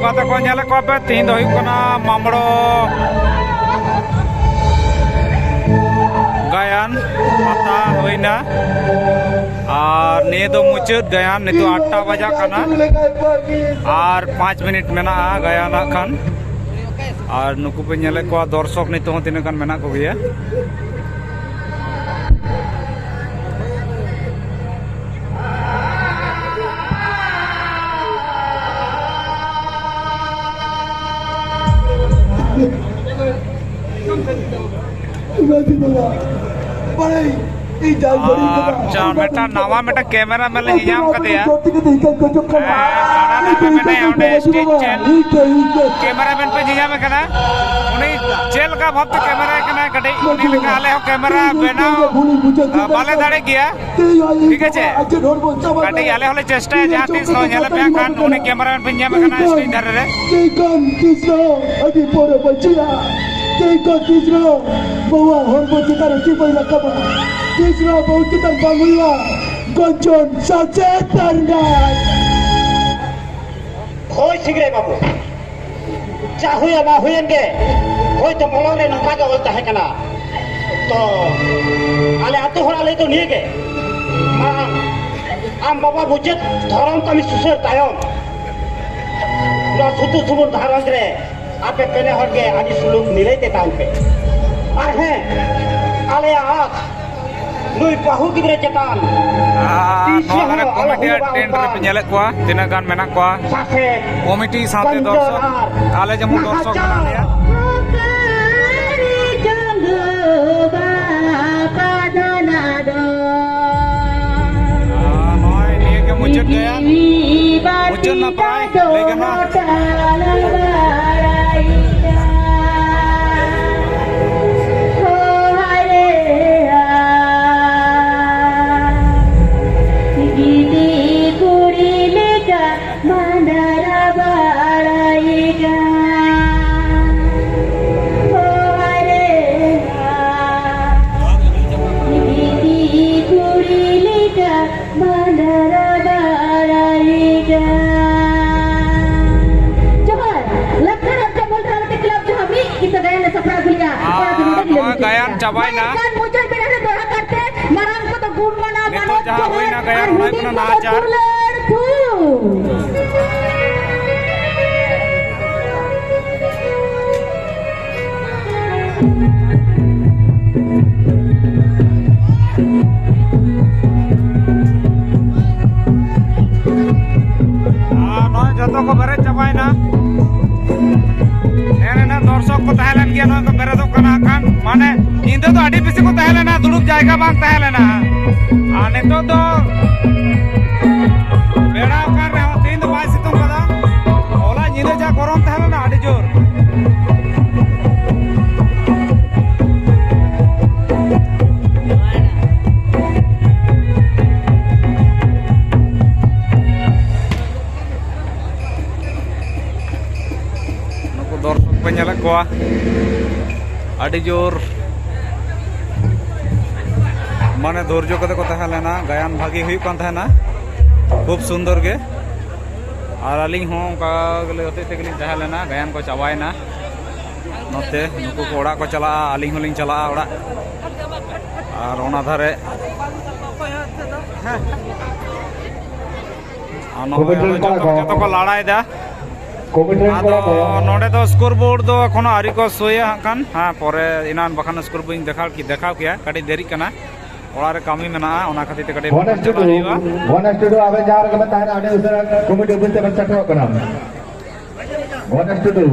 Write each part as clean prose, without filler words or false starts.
गाते को नेले को पे तीन दो मामड़ो गायन पता होइना और ने दो मुचाद गायन नितो 8 बजा कना और 5 मिनट मेना गायन खान और नुकु पे नेले को दर्शक नितो तीन गान मेना को गया अच्छा बेटा नवा बेटा कैमरा में हिजाम करते हैं कैमरामैन पे हिजाम करना उन्हीं जेल का भक्त कैमरा करना कटे उन्हीं लेकर आले हो कैमरा बेना बाले दाड़े गया ठीक है चे कटे आले होले चेष्टा है जहाँ तीस लो नेले पे कान उन्हीं कैमरामैन पे हिजाम करना स्क्रीन धर रहे Teko tisro bawa hormon kita roti pada kabar. Tisro bawa kita bangula gonjon sacetan dan. Hoi sigre babu. Cahuya mahuyan ke. Hoi to molong le nangka ga ulta hai kana. To ale atu hor ale to niye ke. Am baba bujet dharam kami susur tayom. Lo sutu subun dharam re. आपे पहले हट गए आज सुलूक मिले ते time पे और है आले आग नुई बहु गिरे चटान नोहरे कमिटी टेंडर पे नेले कोआ तिना गान मेना कोआ कमिटी साथे दर्शक आले जमु दर्शक मेना लिया नोय निये के मुचत गया मुचत ना पाए लेकिन ना गायन चाबाई ना मुझे बेरे दोहा करते मरम को तो गुण मना तो जहां होई ना गायन होई ना नाचार नय जतो को बेरे चाबाई ना नेने दर्शक को तहलन गया नय को बेरे दो कना खान माने इंदो तो आडी बेसी को तहलेना दुड़ुब जायगा बांग तहलेना आ नितो तो बेड़ा कान रे हो तीन दो बाय सितुंग कदा ओला निदे जा गरम तहलेना आडी जोर नुको दर्शक पे नेले कोआ आडी जोर माने धैर्य कते को तहलेना गायन भागी हुई कान तहना खूब सुंदर के और अली हों का गले होते थे गली तहलेना गायन को चाबायना नोते नुकु को ओड़ा को चला अली होलिंग चला ओड़ा और ओना धारे जतो को लड़ाई दा नोडे तो स्कोर बोर्ड दो कोनो आरी को सोया कान हां परे इनान बखान स्कोर बोर्ड देखाव किया कटी देरी कना ओड़ारे कामी मेना ओना खातिर ते कटे वन स्टूडियो आबे जार के बताए आडे उधर कमिटी ऑफिस से बच्चा कना वन स्टूडियो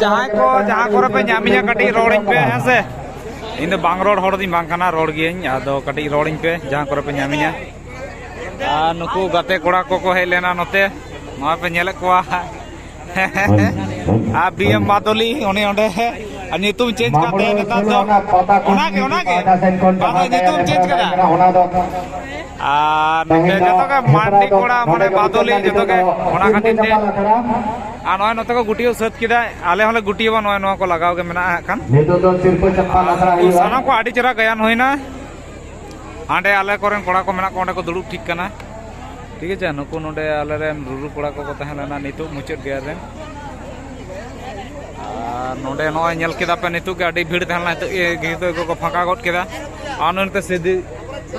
जहां को पे जामिया कटी रोडिंग पे है से इन बांग रोड हड़ दी बांग कना रोड गियन आदो कटी रोडिंग पे जहां को पे जामिया आ नुकु गाते कोड़ा को हे लेना नते मा पे नेले कोआ आ बीएम मादोली उनी ओंडे नितुम चेंज करते नेता दो ओना के नितुम चेंज करा आ नते जतो के मांडी कोड़ा माने बादोली जतो के ओना खातिर ते आ नय नते को गुटियो सत किदा आले हले गुटियो बा नय नो को लगाव के मेना खान नेतो तो सिरपो चप्पा लखरा हुआ साना को आडी चरा गायन होइना आंडे आले कोरेन कोड़ा को मेना को ओंडे को दुड़ुब ठीक कना ठीक है नुकु नोडे आलेरेन रुरु कोड़ा को तहन लेना नितु मुचाद गेयर रेन और नोडे नॉय नेल केदा पे नितु के अडी भीड़ तहन नितु गितो को फाका गट केदा आनंद सिद्धि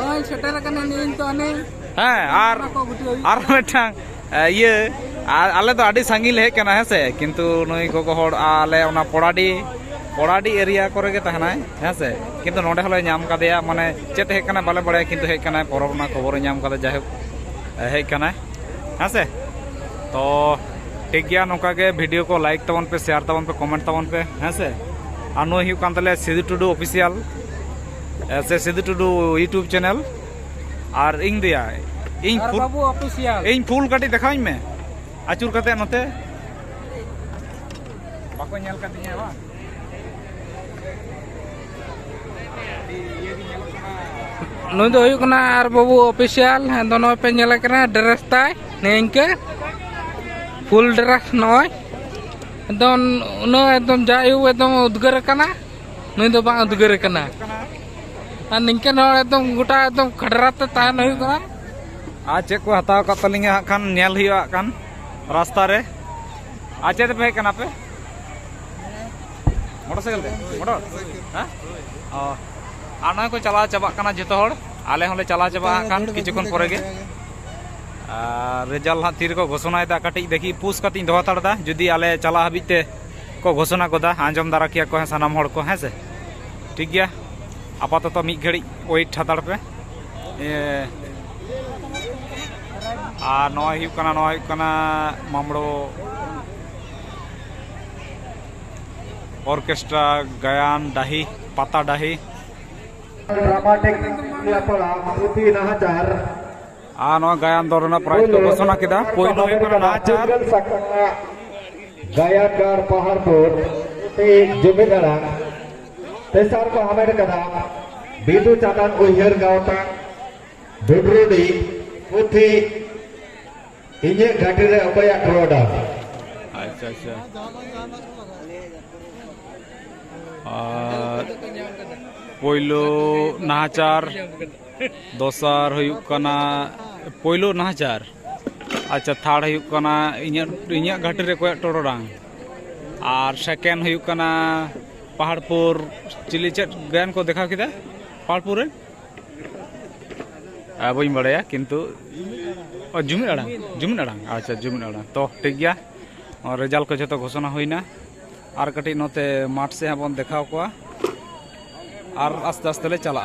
ओय सेटर कना नीन तो अने हाँ और मिटांग ये आले तो अडी संगिल हे कना है से किंतु नई को हड़ आले ओना पोड़ाडी एरिया करे के तहनाय है से किंतु नोडे हले नाम कादेया माने चेत हे कना बाले बड़े किंतु हे कना परबना खबर नाम कादे जाहे हे कना है से तो ठीक गया नोका के वीडियो को लाइक तबन पे शेयर तबन पे कमेंट तबन पे है से और नो हिउ कान तले सिद्धू टुडू ऑफिशियल से सिद्धू टुडू यूट्यूब चैनल और इंग दिया इन बाबू ऑफिशियल इन फुल काटी देखाई में आचुर कते नते बाको नेल कातिया बा नुई दो हुई कना आर बाबू ऑफिशियल दोनों पे नेला कना ड्रेस ताय नेंके फुल ड्रेस नय एकदम उनो एकदम जायु एकदम उद्गार कना नुई दो बा उद्गार कना और निंके न एकदम गोटा एकदम खडराते तान हुई कना आज चेक को हताव का तलिंगे खान नेल हुआ कान रास्ता रे आज चेक पे कना पे मोटरसाइकिल दे मोटर हां आना को चला चबा कना जतो हड़ आले होले चला चबा कान किछुखन परे गे रिजल्ट हां तीर को घोषणा दा कटि देखी पुस कति दो हताड़ा जुदी आले चला हबिते को घोषणा कोदा आंजम दारा किया को सनाम हड़ को है से ठीक गया आपातत मी घड़ी वेट हताड़ पे और नॉय मामड़ो ऑर्केस्ट्रा गायन डाही पाता डाही ड्रामाटिक पुथी नाहचार गायन दौरना प्राइज को घोषणा किदा पोइलो नाहचार गायनकार पहाड़पुर जुमिदारा तेसार को हमें कदा बिदु चांदन उयहर गावता दुडरुडी पुथी इnye घाटी रे अबया टोडा अच्छा पोइलो नाहचार दोसार हुयुक कना पोइलो नाहचार अच्छा थार्ड हुयुक कना इnya घाटी रे कोया टोडोडांग और सेकेंड हुयुक कना पहाड़पुर चिली चेट गायन को देखा किदा पहाड़पुर रे बई बड़ाया किंतु जुमिन अड़ांग अच्छा जुमिन अड़ांग तो ठीक गया और रिजल्ट को जो घोषणा होना और कटी नोते माठ से बन देखा और आस्ते आस्ते ले चला